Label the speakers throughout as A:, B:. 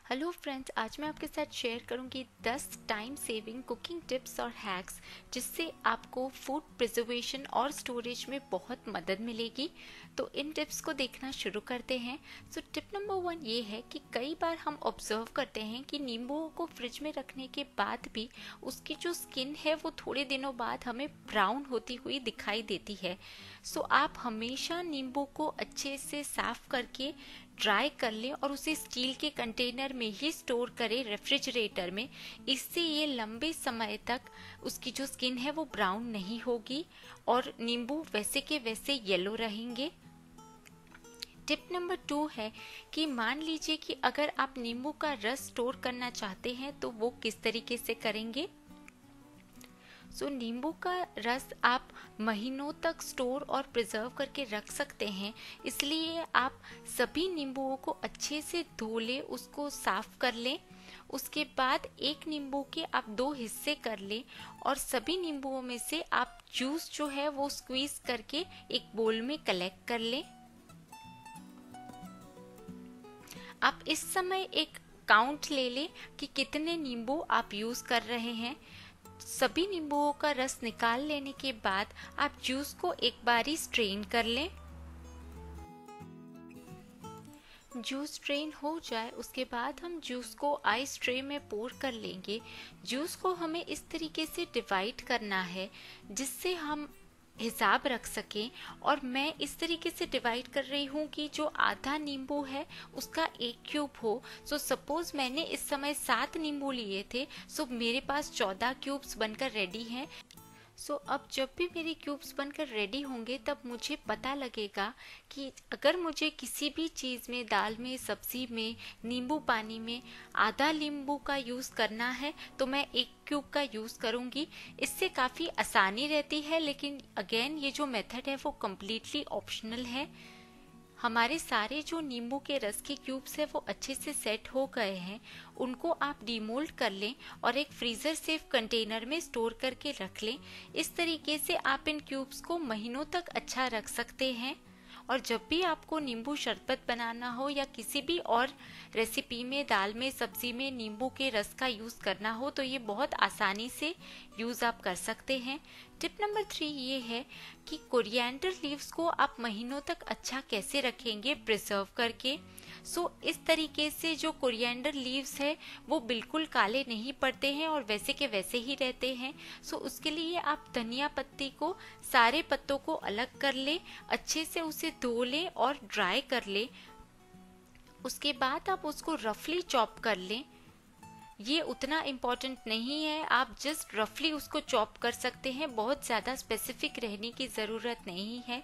A: Hello friends, आज मैं आपके साथ शेयर करूंगी 10 टाइम सेविंग कुकिंग टिप्स और हैक्स जिससे आपको फूड प्रिजर्वेशन और स्टोरेज में बहुत मदद मिलेगी। तो इन टिप्स को देखना शुरू करते हैं। सो टिप नंबर 1 ये है कि कई बार हम ऑब्जर्व करते हैं कि नींबुओं को फ्रिज में रखने के बाद भी उसकी जो स्किन है वो थोड़े दिनों बाद हमें ब्राउन होती हुई दिखाई देती है। सो आप हमेशा नींबू को अच्छे से साफ करके ड्राई कर लें और उसे स्टील के कंटेनर में ही स्टोर करें रेफ्रिजरेटर में। इससे ये लंबे समय तक उसकी जो स्किन है वो ब्राउन नहीं होगी और नींबू वैसे के वैसे येलो रहेंगे। टिप नंबर 2 है कि मान लीजिए कि अगर आप नींबू का रस स्टोर करना चाहते हैं तो वो किस तरीके से करेंगे। नींबू का रस आप महीनों तक स्टोर और प्रिजर्व करके रख सकते हैं। इसलिए आप सभी नींबुओं को अच्छे से धो लें, उसको साफ कर लें। उसके बाद एक नींबू के आप 2 हिस्से कर लें और सभी नींबुओं में से आप जूस जो है वो स्क्वीज करके एक बोल में कलेक्ट कर लें। आप इस समय एक काउंट ले लें कि कितने नींबू आप यूज कर रहे हैं। सभी नींबुओं का रस निकाल लेने के बाद आप जूस को एक बारी स्ट्रेन कर लें। जूस स्ट्रेन हो जाए उसके बाद हम जूस को आइस ट्रे में पोर कर लेंगे। जूस को हमें इस तरीके से डिवाइड करना है जिससे हम हिसाब रख सकें। और मैं इस तरीके से डिवाइड कर रही हूँ कि जो आधा नींबू है उसका 1 क्यूब हो। सपोज मैंने इस समय 7 नींबू लिए थे, मेरे पास 14 क्यूब्स बनकर रेडी हैं। अब जब भी मेरे क्यूब्स बनकर रेडी होंगे तब मुझे पता लगेगा कि अगर मुझे किसी भी चीज़ में, दाल में, सब्जी में, नींबू पानी में आधा नींबू का यूज़ करना है तो मैं 1 क्यूब का यूज़ करूँगी। इससे काफ़ी आसानी रहती है, लेकिन अगेन ये जो मेथड है वो कम्प्लीटली ऑप्शनल है। हमारे सारे जो नींबू के रस के क्यूब्स है वो अच्छे से सेट हो गए हैं। उनको आप डीमोल्ड कर लें और एक फ्रीजर सेफ कंटेनर में स्टोर करके रख लें। इस तरीके से आप इन क्यूब्स को महीनों तक अच्छा रख सकते हैं। और जब भी आपको नींबू शरबत बनाना हो या किसी भी और रेसिपी में, दाल में, सब्जी में नींबू के रस का यूज़ करना हो तो ये बहुत आसानी से यूज़ आप कर सकते हैं। टिप नंबर 3 ये है कि कोरिएंडर लीव्स को आप महीनों तक अच्छा कैसे रखेंगे प्रिजर्व करके। इस तरीके से जो कोरिएंडर लीव्स है वो बिल्कुल काले नहीं पड़ते हैं और वैसे के वैसे ही रहते हैं। उसके लिए आप धनिया पत्ती को, सारे पत्तों को अलग कर ले, अच्छे से उसे धो लें और ड्राई कर ले। उसके बाद आप उसको रफली चॉप कर लें। ये उतना इम्पोर्टेंट नहीं है, आप जस्ट रफली उसको चॉप कर सकते हैं, बहुत ज़्यादा स्पेसिफिक रहने की ज़रूरत नहीं है।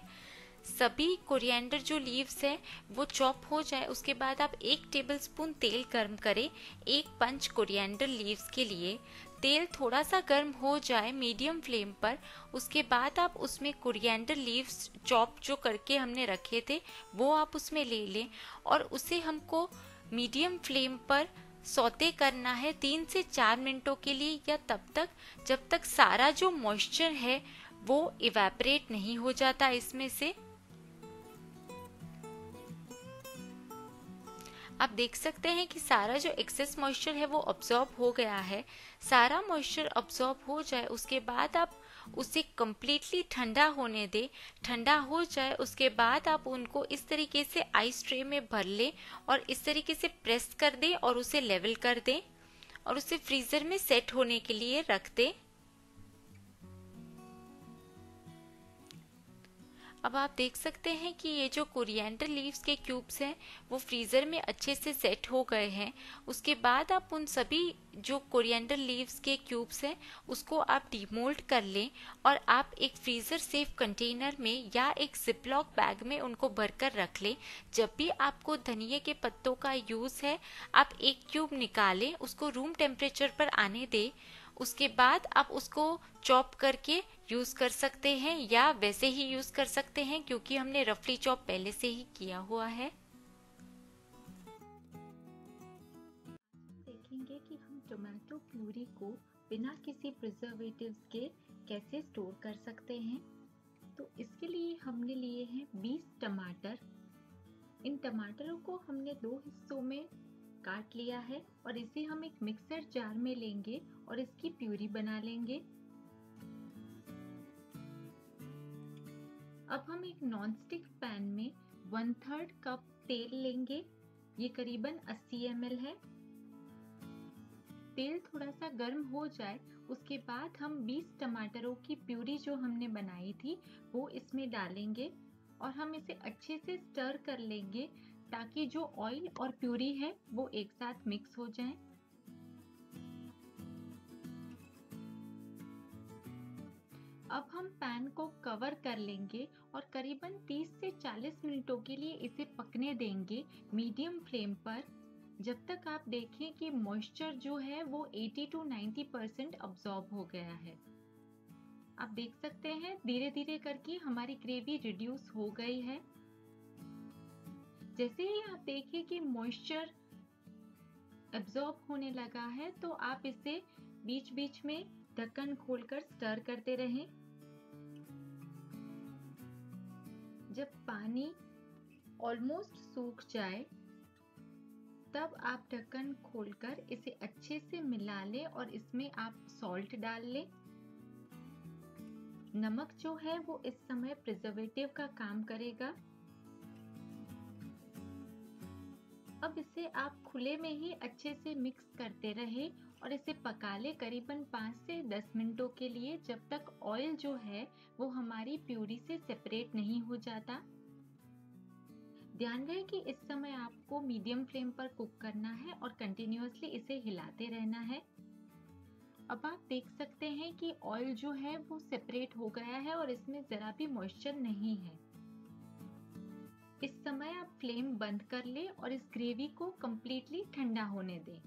A: सभी कोरिएंडर जो लीव्स हैं वो चॉप हो जाए उसके बाद आप 1 टेबलस्पून तेल गर्म करें 1 पंच कोरिएंडर लीव्स के लिए। तेल थोड़ा सा गर्म हो जाए मीडियम फ्लेम पर, उसके बाद आप उसमें कोरिएंडर लीव्स चॉप जो करके हमने रखे थे वो आप उसमें ले लें और उसे हमको मीडियम फ्लेम पर सौते करना है 3 से 4 मिनटों के लिए, या तब तक जब तक सारा जो मॉइस्चर है वो इवेपोरेट नहीं हो जाता इसमें से। आप देख सकते हैं कि सारा जो एक्सेस मॉइस्चर है वो अब्सॉर्ब हो गया है। सारा मॉइस्चर अब्सॉर्ब हो जाए उसके बाद आप उसे कम्प्लीटली ठंडा होने दें। ठंडा हो जाए उसके बाद आप उनको इस तरीके से आइस ट्रे में भर लें और इस तरीके से प्रेस कर दें और उसे लेवल कर दें और उसे फ्रीजर में सेट होने के लिए रख दें। अब आप देख सकते हैं कि ये जो कोरिएंडर लीव्स के क्यूब्स हैं वो फ्रीज़र में अच्छे से सेट हो गए हैं। उसके बाद आप उन सभी जो कोरिएंडर लीव्स के क्यूब्स हैं उसको आप डीमोल्ड कर लें और आप एक फ्रीज़र सेफ कंटेनर में या एक जिपलॉक बैग में उनको भरकर रख लें। जब भी आपको धनिए के पत्तों का यूज़ है आप 1 क्यूब निकालें, उसको रूम टेम्परेचर पर आने दें। उसके बाद आप उसको चॉप करके यूज कर सकते हैं या वैसे ही यूज कर सकते हैं क्योंकि हमने रफली चॉप पहले से ही किया हुआ है।
B: देखेंगे कि हम टोमेटो प्यूरी को बिना किसी प्रिजर्वेटिव्स के कैसे स्टोर कर सकते हैं। तो इसके लिए हमने लिए हैं 20 टमाटर। इन टमाटरों को हमने 2 हिस्सों में काट लिया है और इसे हम एक मिक्सर जार में लेंगे और इसकी प्यूरी बना लेंगे। अब हम एक नॉनस्टिक पैन में 1/3 कप तेल लेंगे। ये करीबन 80 ml है। तेल थोड़ा सा गर्म हो जाए उसके बाद हम 20 टमाटरों की प्यूरी जो हमने बनाई थी वो इसमें डालेंगे और हम इसे अच्छे से स्टर कर लेंगे ताकि जो ऑयल और प्यूरी है वो एक साथ मिक्स हो जाए। अब हम पैन को कवर कर लेंगे और करीबन 30 से 40 मिनटों के लिए इसे पकने देंगे मीडियम फ्लेम पर, जब तक आप देखें कि मॉइस्चर जो है वो 80 to 90% अब्सॉर्ब हो गया है। आप देख सकते हैं धीरे धीरे करके हमारी ग्रेवी रिड्यूस हो गई है। जैसे ही आप देखें कि मॉइस्चर अब्सॉर्ब होने लगा है तो आप इसे बीच बीच में ढक्कन खोलकर स्टर करते रहें। जब पानी ऑलमोस्ट सूख जाए तब आप ढक्कन खोलकर इसे अच्छे से मिला लें और इसमें आप सॉल्ट डाल लें। नमक जो है वो इस समय प्रिजर्वेटिव का काम करेगा। अब इसे आप खुले में ही अच्छे से मिक्स करते रहे और इसे पका ले करीबन 5 से 10 मिनटों के लिए, जब तक ऑयल जो है वो हमारी प्यूरी से सेपरेट नहीं हो जाता। ध्यान रहे कि इस समय आपको मीडियम फ्लेम पर कुक करना है और कंटिन्यूअसली इसे हिलाते रहना है। अब आप देख सकते हैं कि ऑयल जो है वो सेपरेट हो गया है और इसमें जरा भी मॉइस्चर नहीं है। इस समय आप फ्लेम बंद कर ले और इस ग्रेवी को कंप्लीटली ठंडा होने दें।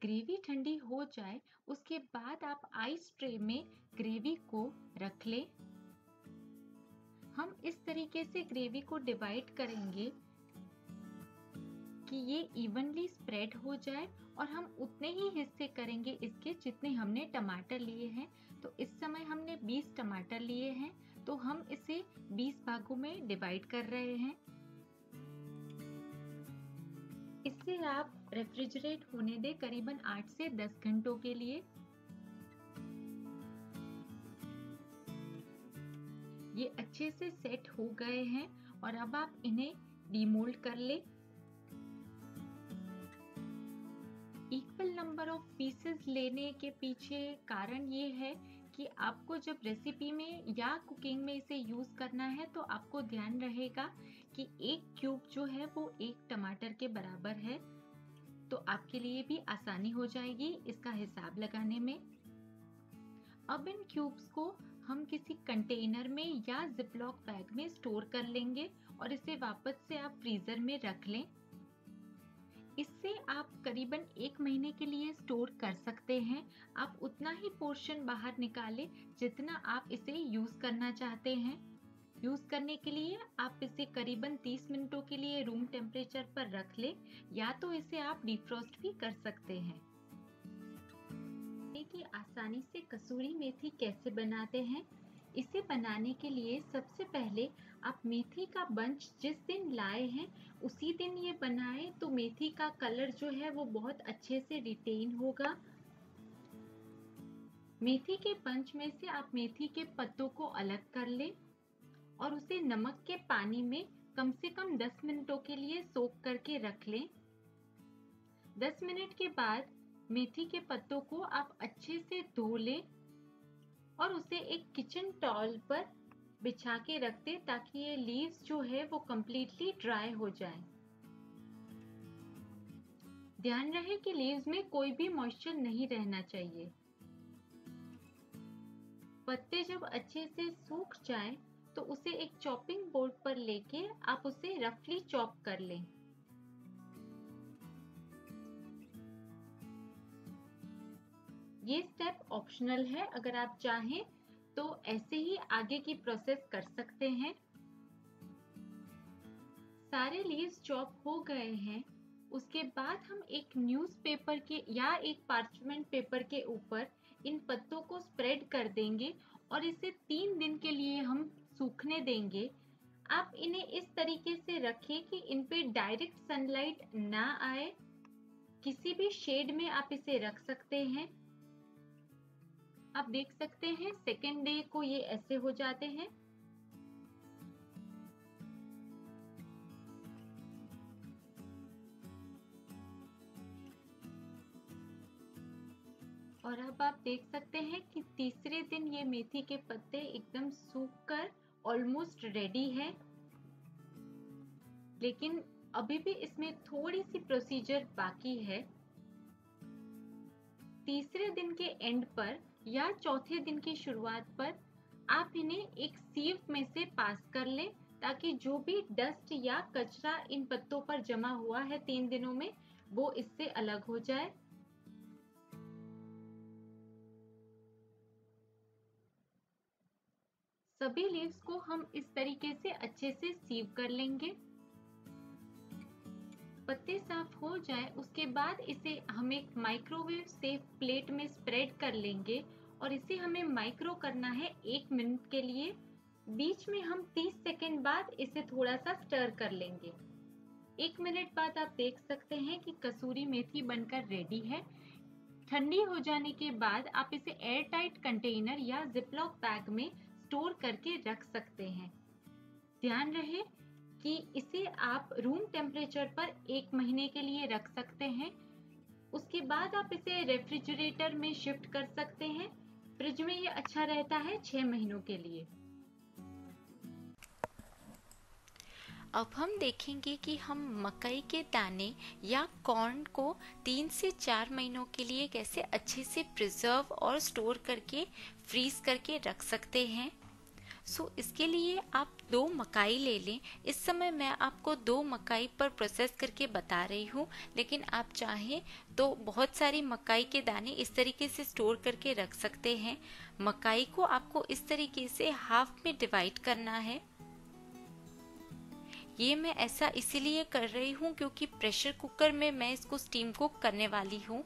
B: ग्रेवी ठंडी हो जाए उसके बाद आप आइस ट्रे में ग्रेवी को रख लें। हम इस तरीके से ग्रेवी को डिवाइड करेंगे कि ये इवनली स्प्रेड हो जाए और हम उतने ही हिस्से करेंगे इसके जितने हमने टमाटर लिए हैं। तो इस समय हमने 20 टमाटर लिए हैं तो हम इसे 20 भागों में डिवाइड कर रहे हैं। इसे आप रेफ्रिजरेट होने दें करीबन 8 से 10 घंटों के लिए। ये अच्छे से सेट हो गए हैं और अब आप इन्हें डीमोल्ड कर लें। इक्वल नंबर ऑफ पीसेस लेने के पीछे कारण ये है कि आपको जब रेसिपी में या कुकिंग में इसे यूज करना है तो आपको ध्यान रहेगा कि एक क्यूब जो है वो एक टमाटर के बराबर है, तो आपके लिए भी आसानी हो जाएगी इसका हिसाब लगाने में। अब इन क्यूब्स को हम किसी कंटेनर में या जिपलॉक बैग में स्टोर कर लेंगे और इसे वापस से आप फ्रीजर में रख लें। इससे आप करीबन 1 महीने के लिए स्टोर कर सकते हैं। आप उतना ही पोर्शन बाहर निकालें जितना आप इसे यूज करना चाहते हैं। यूज करने के लिए आप इसे करीबन 30 मिनटों के लिए रूम टेम्परेचर पर रख लें या तो इसे आप डिफ्रॉस्ट भी कर सकते हैं। कि आसानी से कसूरी मेथी कैसे बनाते हैं। इसे बनाने के लिए सबसे पहले आप मेथी का बंच जिस दिन लाए हैं उसी दिन ये बनाएं तो मेथी का कलर जो है वो बहुत अच्छे से रिटेन होगा। मेथी के बंच में से आप मेथी के पत्तों को अलग कर लें और उसे नमक के पानी में कम से कम 10 मिनटों के लिए सोक करके रख लें। 10 मिनट के बाद मेथी के पत्तों को आप अच्छे से धो लें और उसे एक किचन टॉवल पर बिछा के रख दें ताकि ये लीव्स जो है वो कंप्लीटली ड्राई हो जाएं। ध्यान रहे कि लीव्स में कोई भी मॉइस्चर नहीं रहना चाहिए। पत्ते जब अच्छे से सूख जाएं तो उसे एक चॉपिंग बोर्ड पर लेके आप उसे रफली चॉप कर लें। ये स्टेप ऑप्शनल है, अगर आप चाहें तो ऐसे ही आगे की प्रोसेस कर सकते हैं। सारे लीव्स चॉप हो गए हैं। उसके बाद हम एक न्यूज़पेपर के या एक पार्चमेंट पेपर के ऊपर इन पत्तों को स्प्रेड कर देंगे और इसे 3 दिन के लिए हम सूखने देंगे। आप इन्हें इस तरीके से रखें कि इन पे डायरेक्ट सनलाइट ना आए। किसी भी शेड में आप इसे रख सकते हैं। आप देख सकते हैं सेकेंड डे को ये ऐसे हो जाते हैं। और अब आप देख सकते हैं कि तीसरे दिन ये मेथी के पत्ते एकदम सूखकर ऑलमोस्ट रेडी है, लेकिन अभी भी इसमें थोड़ी सी प्रोसीजर बाकी है। तीसरे दिन के एंड पर या चौथे दिन की शुरुआत पर आप इन्हें एक सीव में से पास कर लें, ताकि जो भी डस्ट या कचरा इन पत्तों पर जमा हुआ है 3 दिनों में, वो इससे अलग हो जाए। सभी लीव्स को हम इस तरीके से अच्छे से सीव कर लेंगे। पत्ते साफ हो जाए उसके बाद इसे हम एक माइक्रोवेव सेफ प्लेट में स्प्रेड कर लेंगे और इसे हमें माइक्रो करना है 1 मिनट के लिए। बीच में हम 30 सेकेंड बाद इसे थोड़ा सा स्टर कर लेंगे। 1 मिनट बाद आप देख सकते हैं कि कसूरी मेथी बनकर रेडी है। ठंडी हो जाने के बाद आप इसे एयर टाइट कंटेनर या जिपलॉक बैग में स्टोर करके रख सकते हैं। ध्यान रहे कि इसे आप रूम टेम्परेचर पर 1 महीने के लिए रख सकते हैं। उसके बाद आप इसे रेफ्रिजरेटर में शिफ्ट कर सकते हैं। फ्रिज में ये अच्छा रहता है 6 महीनों के लिए।
A: अब हम देखेंगे कि हम मकई के दाने या कॉर्न को 3 से 4 महीनों के लिए कैसे अच्छे से प्रिजर्व और स्टोर करके फ्रीज करके रख सकते हैं। इसके लिए आप 2 मकाई ले लें। इस समय मैं आपको 2 मकाई पर प्रोसेस करके बता रही हूँ, लेकिन आप चाहें तो बहुत सारी मकाई के दाने इस तरीके से स्टोर करके रख सकते हैं। मकाई को आपको इस तरीके से हाफ में डिवाइड करना है। ये मैं ऐसा इसीलिए कर रही हूँ क्योंकि प्रेशर कुकर में मैं इसको स्टीम कुक करने वाली हूँ।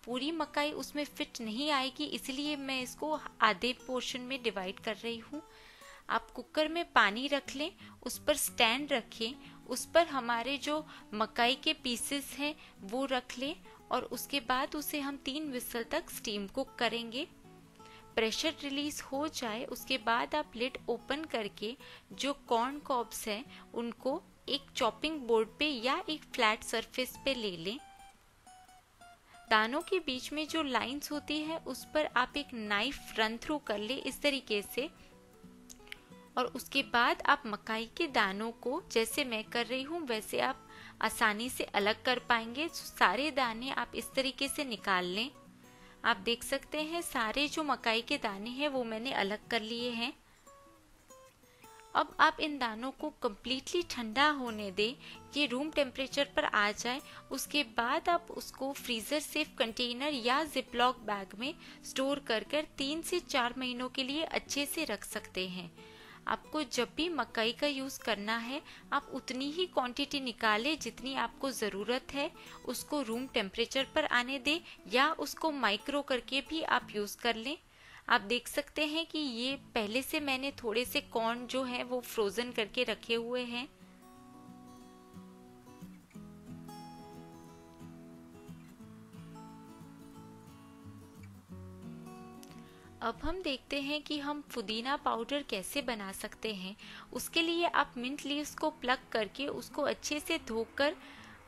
A: पूरी मकाई उसमें फिट नहीं आएगी, इसलिए मैं इसको आधे पोर्शन में डिवाइड कर रही हूँ। आप कुकर में पानी रख लें, उस पर स्टैंड रखें, उस पर हमारे जो मकाई के पीसेस हैं वो रख लें और उसके बाद उसे हम 3 विसल तक स्टीम कुक करेंगे। प्रेशर रिलीज हो जाए उसके बाद आप लिड ओपन करके जो कॉर्न कॉब्स हैं उनको एक चॉपिंग बोर्ड पे या एक फ्लैट सरफेस पे ले लें। दानों के बीच में जो लाइंस होती है उस पर आप एक नाइफ रन थ्रू कर ले इस तरीके से, और उसके बाद आप मकाई के दानों को जैसे मैं कर रही हूँ वैसे आप आसानी से अलग कर पाएंगे। सारे दाने आप इस तरीके से निकाल लें। आप देख सकते हैं सारे जो मकाई के दाने हैं वो मैंने अलग कर लिए हैं। अब आप इन दानों को कम्प्लीटली ठंडा होने दें, ये रूम टेम्परेचर पर आ जाए। उसके बाद आप उसको फ्रीज़र सेफ कंटेनर या जिपलॉक बैग में स्टोर कर 3 से 4 महीनों के लिए अच्छे से रख सकते हैं। आपको जब भी मकई का यूज़ करना है आप उतनी ही क्वांटिटी निकालें जितनी आपको ज़रूरत है, उसको रूम टेम्परेचर पर आने दें या उसको माइक्रो करके भी आप यूज़ कर लें। आप देख सकते हैं कि ये पहले से मैंने थोड़े से कॉर्न जो है वो फ्रोज़न करके रखे हुए हैं। अब हम देखते हैं कि हम पुदीना पाउडर कैसे बना सकते हैं। उसके लिए आप मिंट लीव्स को प्लग करके उसको अच्छे से धोकर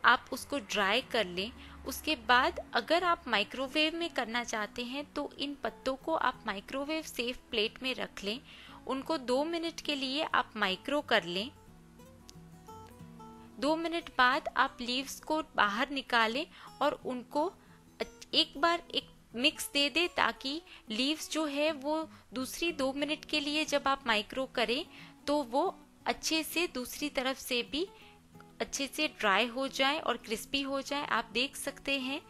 A: आप उसको ड्राई कर लें। उसके बाद अगर आप माइक्रोवेव में करना चाहते हैं तो इन पत्तों को आप माइक्रोवेव सेफ प्लेट में रख लें। उनको 2 मिनट के लिए आप माइक्रो कर लें। 2 मिनट बाद आप लीव्स को बाहर निकालें और उनको एक बार एक मिक्स दे दे ताकि लीव्स जो है वो दूसरी 2 मिनट के लिए जब आप माइक्रो करें तो वो अच्छे से दूसरी तरफ से भी अच्छे से ड्राई हो जाए और क्रिस्पी हो जाए। आप देख सकते हैं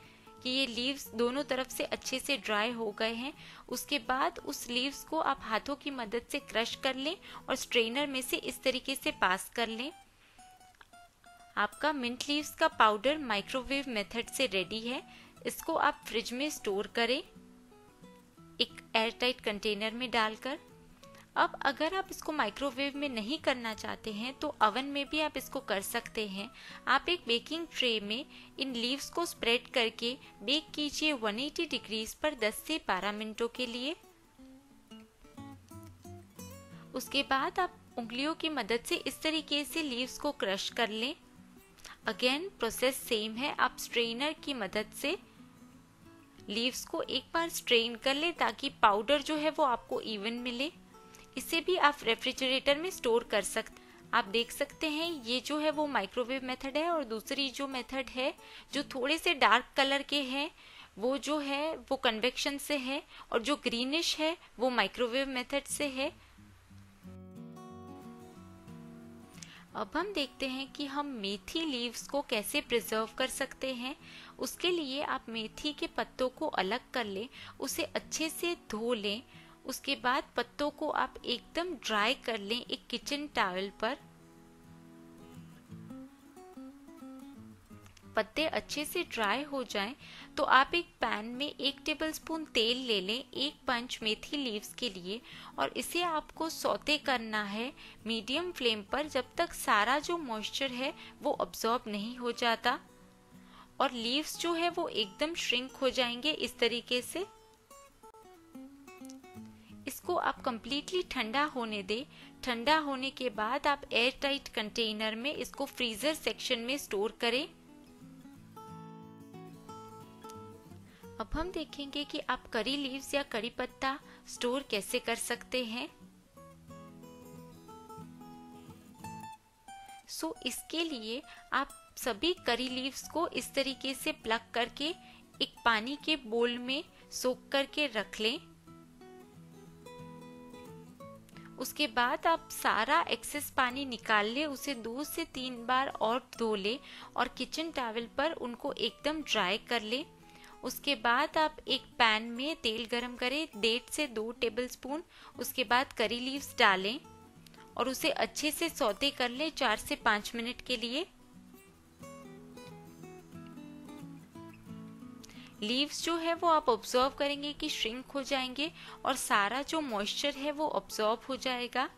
A: कि ये लीव्स दोनों तरफ से अच्छे से ड्राई हो गए हैं। उसके बाद उस लीव्स को आप हाथों की मदद से क्रश कर लें और स्ट्रेनर में से इस तरीके से पास कर लें। आपका मिंट लीव्स का पाउडर माइक्रोवेव मेथड से रेडी है। इसको आप फ्रिज में स्टोर करें एक एयरटाइट कंटेनर में डालकर। अब अगर आप इसको माइक्रोवेव में नहीं करना चाहते हैं तो ओवन में भी आप इसको कर सकते हैं। आप एक बेकिंग ट्रे में इन लीव्स को स्प्रेड करके बेक कीजिए 180 डिग्रीज पर 10 से 12 मिनटों के लिए। उसके बाद आप उंगलियों की मदद से इस तरीके से लीव्स को क्रश कर लें। अगेन प्रोसेस सेम है, आप स्ट्रेनर की मदद से लीव्स को एक बार स्ट्रेन कर लें ताकि पाउडर जो है वो आपको इवन मिले। इसे भी आप रेफ्रिजरेटर में स्टोर कर सकते। आप देख सकते हैं ये जो है वो माइक्रोवेव मेथड है, और दूसरी जो मेथड है जो थोड़े से डार्क कलर के हैं वो जो है वो कन्वेक्शन से है, और जो ग्रीनिश है वो माइक्रोवेव मेथड से है। अब हम देखते हैं कि हम मेथी लीव्स को कैसे प्रिजर्व कर सकते हैं। उसके लिए आप मेथी के पत्तों को अलग कर लें, उसे अच्छे से धो लें। उसके बाद पत्तों को आप एकदम ड्राई कर लें एक किचन टॉवल पर। पत्ते अच्छे से ड्राई हो जाएं तो आप एक पैन में 1 टेबलस्पून तेल ले लें 1 पंच मेथी लीव्स के लिए, और इसे आपको सौते करना है मीडियम फ्लेम पर जब तक सारा जो मॉइस्चर है वो अब्सॉर्ब नहीं हो जाता और लीव्स जो है वो एकदम श्रिंक हो जाएंगे इस तरीके से। इसको आप कंप्लीटली ठंडा होने दें। ठंडा होने के बाद आप एयर टाइट कंटेनर में इसको फ्रीजर सेक्शन में स्टोर करें। अब हम देखेंगे कि आप करी लीव्स या करी पत्ता स्टोर कैसे कर सकते हैं। इसके लिए आप सभी करी लीव्स को इस तरीके से प्लग करके एक पानी के बोल में सोक करके रख लें। उसके बाद आप सारा एक्सेस पानी निकाल ले, उसे 2 से 3 बार और धो ले और किचन टॉवल पर उनको एकदम ड्राई कर ले। उसके बाद आप एक पैन में तेल गरम करें 1.5 से 2 टेबलस्पून। उसके बाद करी लीव्स डालें और उसे अच्छे से सौते कर लें 4 से 5 मिनट के लिए। लीव्स जो है वो आप ऑब्जर्व करेंगे कि श्रिंक हो जाएंगे और सारा जो मॉइस्चर है वो ऑब्जॉर्ब हो जाएगा।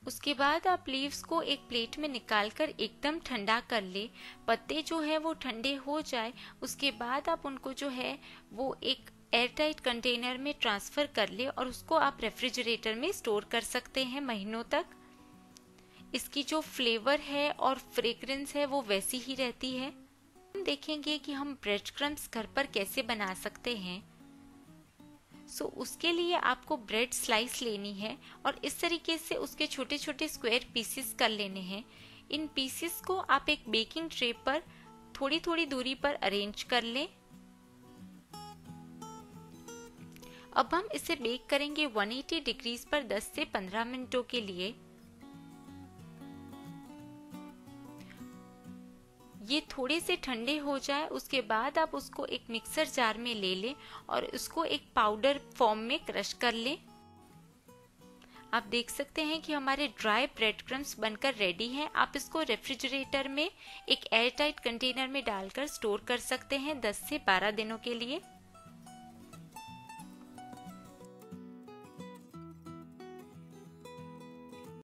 A: उसके बाद आप लीव्स को एक प्लेट में निकालकर एकदम ठंडा कर ले। पत्ते जो है वो ठंडे हो जाए उसके बाद आप उनको जो है वो एक एयरटाइट कंटेनर में ट्रांसफर कर ले और उसको आप रेफ्रिजरेटर में स्टोर कर सकते हैं महीनों तक। इसकी जो फ्लेवर है और फ्रेग्रेंस है वो वैसी ही रहती है। हम देखेंगे कि हम ब्रेड क्रम्स घर पर कैसे बना सकते हैं। उसके लिए आपको ब्रेड स्लाइस लेनी है और इस तरीके से उसके छोटे छोटे स्क्वायर पीसेस कर लेने हैं। इन पीसेस को आप एक बेकिंग ट्रे पर थोड़ी थोड़ी दूरी पर अरेंज कर लें। अब हम इसे बेक करेंगे 180 डिग्रीज पर 10 से 15 मिनटों के लिए। ये थोड़े से ठंडे हो जाए उसके बाद आप उसको एक मिक्सर जार में ले लें और उसको एक पाउडर फॉर्म में क्रश कर लें। आप देख सकते हैं कि हमारे ड्राई ब्रेड क्रम्स बनकर रेडी हैं। आप इसको रेफ्रिजरेटर में एक एयर टाइट कंटेनर में डालकर स्टोर कर सकते हैं 10 से 12 दिनों के लिए।